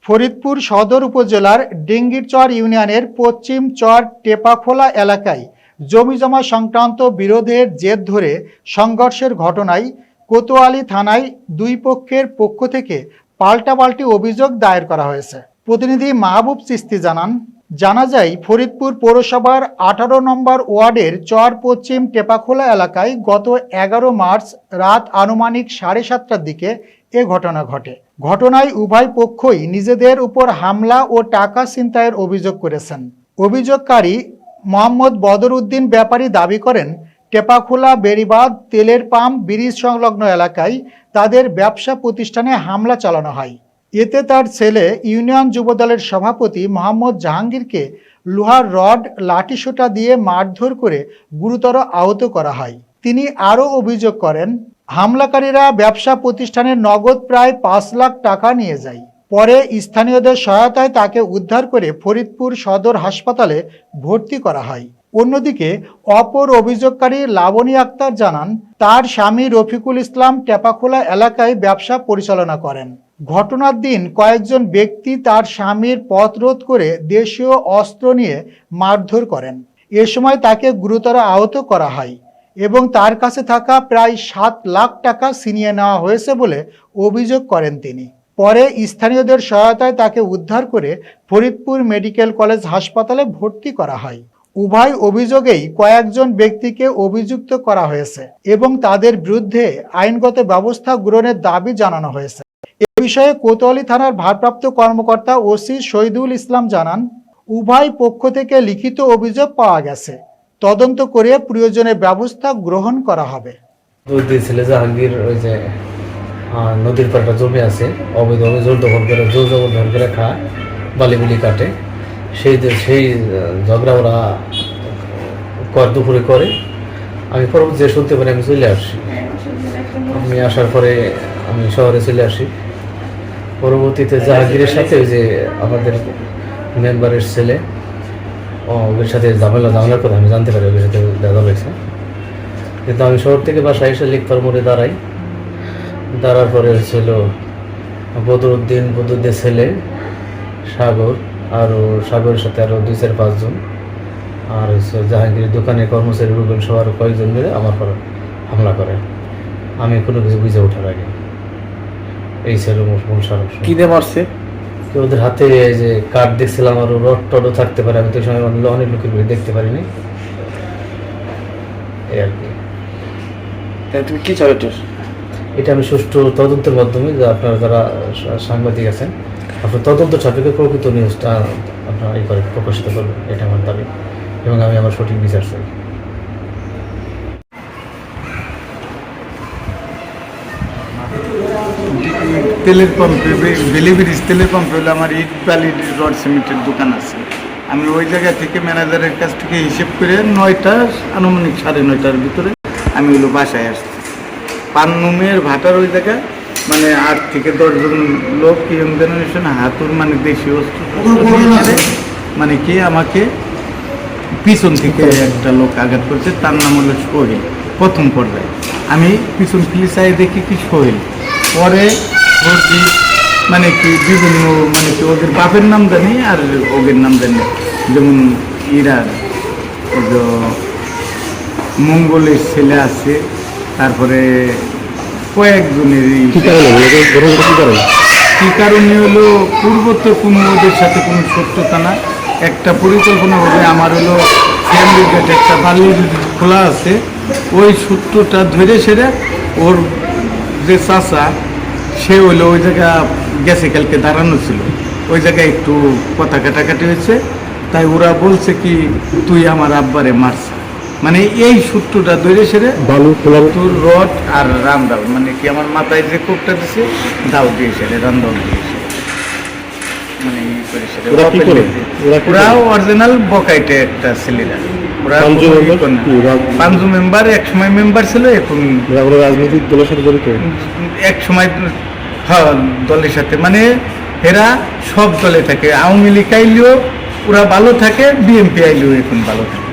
ফরিদপুর সদর উপজেলার ডিঙ্গিরচর ইউনিয়নের পশ্চিম চর টেপাখোলা এলাকায় জমিজমা সংক্রান্ত বিরোধের জের ধরে সংঘর্ষের ঘটনায় কোতোয়ালি থানায় দুই পক্ষের পক্ষ থেকে পাল্টাপাল্টি অভিযোগ দায়ের করা হয়েছে। প্রতিনিধি মাহবুব চিস্তি জানা যায়, ফরিদপুর পৌরসভার 18 নম্বর ওয়ার্ডের চর পশ্চিম টেপাখোলা এলাকায় গত 11 মার্চ রাত আনুমানিক 7:30টার দিকে এ ঘটনা ঘটে। ঘটনায় উভয় পক্ষই নিজেদের উপর হামলা ও টাকা ছিনতাইয়ের অভিযোগ করেছেন। অভিযোগকারী মোহাম্মদ বদর উদ্দিন ব্যাপারী দাবি করেন, টেপাখোলা বেড়িবাঁধ তেলের পাম্প ব্রিজ সংলগ্ন এলাকায় তাদের ব্যবসা প্রতিষ্ঠানে হামলা চালানো হয়। এতে তার ছেলে ইউনিয়ন যুবদলের সভাপতি মোহাম্মদ জাহাঙ্গীরকে লোহার রড লাঠিসোঁটা দিয়ে মারধর করে গুরুতর আহত করা হয়। তিনি আরও অভিযোগ করেন, হামলাকারীরা ব্যবসা প্রতিষ্ঠানের নগদ প্রায় 5 লাখ টাকা নিয়ে যায়। পরে স্থানীয়দের সহায়তায় তাকে উদ্ধার করে ফরিদপুর সদর হাসপাতালে ভর্তি করা হয়। অন্যদিকে অপর অভিযোগকারী লাবণী আক্তার জানান, তার স্বামী রফিকুল ইসলাম টেপাখোলা এলাকায় ব্যবসা পরিচালনা করেন। ঘটনার দিন কয়েকজন ব্যক্তি তার স্বামীর পথ রোধ করে দেশীয় অস্ত্র নিয়ে মারধর করেন। এ সময় তাকে গুরুতর আহত করা হয় এবং তার কাছে থাকা প্রায় 7 লাখ টাকা ছিনিয়ে নেওয়া হয়েছে বলে অভিযোগ করেন তিনি। পরে স্থানীয়দের সহায়তায় তাকে উদ্ধার করে ফরিদপুর মেডিকেল কলেজ হাসপাতালে ভর্তি করা হয়। উভয় অভিযোগেই কয়েকজন ব্যক্তিকে অভিযুক্ত করা হয়েছে এবং তাদের বিরুদ্ধে আইনগত ব্যবস্থা গ্রহণের দাবি জানানো হয়েছে। এ বিষয়ে কোতোয়ালি থানার ভারপ্রাপ্ত কর্মকর্তা ওসি শহীদুল ইসলাম জানান, উভয় পক্ষ থেকে লিখিত অভিযোগ পাওয়া গেছে। তদন্ত করে প্রয়োজনে ব্যবস্থা গ্রহণ করা হবে। দুই ছেলে জাহাঙ্গীর ওই যে নদীর পাড়ে জমি আছে, অবৈধভাবে জোর দখল করে খায়, বালিগুলি কাটে, সেই ঝগড়া ওরা দুপুরে করে। আমি পরবর্তী যে শুনতে পারি আমি চলে আসি। আমি আসার পরে আমি শহরে চলে আসি। পরবর্তীতে জাহাঙ্গীরের সাথে ওই যে আমাদের মেম্বারের ছেলে ওদের সাথে ঝামেলার কথা আমি জানতে পারি, ওদের সাথে দেখা হয়েছে। কিন্তু আমি শহর থেকে বাসায় এসে লিখতার মোড়ে দাঁড়ার পরে হচ্ছিল বদরুদ্দিনের ছেলে সাগর, আরও সাগরের সাথে আরও 2-4-5 জন, আর হচ্ছে জাহাঙ্গীরের দোকানে কর্মচারী রুবেল সহ আরও কয়েকজন মিলে আমার পর হামলা করে। আমি কোনো কিছু বুঝে ওঠার আগে এই ছিল মূল সারাংশ। কি দিয়ে মারছে? ওদের হাতে যে কাঠ দেখছিলাম, আরও রড টডও থাকতে পারে, আমি তো সময় অনেক লোকের দেখতে পারিনি, এই আর কি। তুমি কি চাও এটা আমি সুষ্ঠু তদন্তের মাধ্যমে, যে আপনারা যারা সাংবাদিক আছেন আপনার তদন্ত সাপেক্ষে প্রকৃত নিউজটা আপনারা প্রকাশিত করবেন, এটা আমার দাবি এবং আমি আমার সঠিক বিচার চাই। তেলের পাম্পে বেলিব্রিজ তেলের পাম্পে হলো আমার ইট বালি রড সিমেন্টের দোকান আছে। আমি ওই জায়গা থেকে ম্যানেজারের কাছ থেকে হিসেব করে 9টা আনুমানিক 9:30টার ভিতরে আমি হলো বাসায় আসছি। পান্নুমের ভাটার ওই জায়গায় মানে 8 থেকে 10 জন লোক ইয়ং জেনারেশন হাতুর মানে দেশি অস্ত্র মানে কি আমাকে পিছন থেকে একটা লোক আঘাত করছে, তার নাম হলো সোহেল। প্রথম পর্যায়ে আমি পিছন ফিলিসাই দেখি কি সোহেল, পরে মানে কি বিভিন্ন মানে কি ওদের বাপের নাম জানি আর ওদের নাম জানি, যেমন ইরার মঙ্গলের ছেলে আছে, তারপরে কয়েকজনের কি কারণে হলো পূর্বত কোনো ওদের সাথে কোনো সত্যতা না, একটা পরিকল্পনা হবে। আমার হলো ফ্যামিলি গেট একটা বালির খোলা আছে, ওই সূত্রটা ধরে সেরে ওর যে চাচা সে হইলো ওই জায়গা গেছে, কালকে দাঁড়ানো ছিল, ওই জায়গায় একটু কথা কাটাকাটি হয়েছে, তাই ওরা বলছে কি তুই আমার আব্বারে মারছে, মানে এই সূত্রটা ধরে সেরে তোর রড আর রামদাও মানে কি আমার মাথায় যে কোপটা দিছে দাও দিয়ে সেরে রামদাও দিয়েছে, মানে ওরা অরিজিনাল বকাইটে একটা ছেলেরা, ওরা 5 মেম্বার, এক সময় মেম্বার ছিল, এখন রাজনৈতিক দলের সাথে জড়িত, এক সময় হ্যাঁ দলের সাথে, মানে এরা সব দলে থাকে, আওয়ামী লীগ আইলেও ওরা ভালো থাকে, বিএনপি আইলেও এখন ভালো থাকে।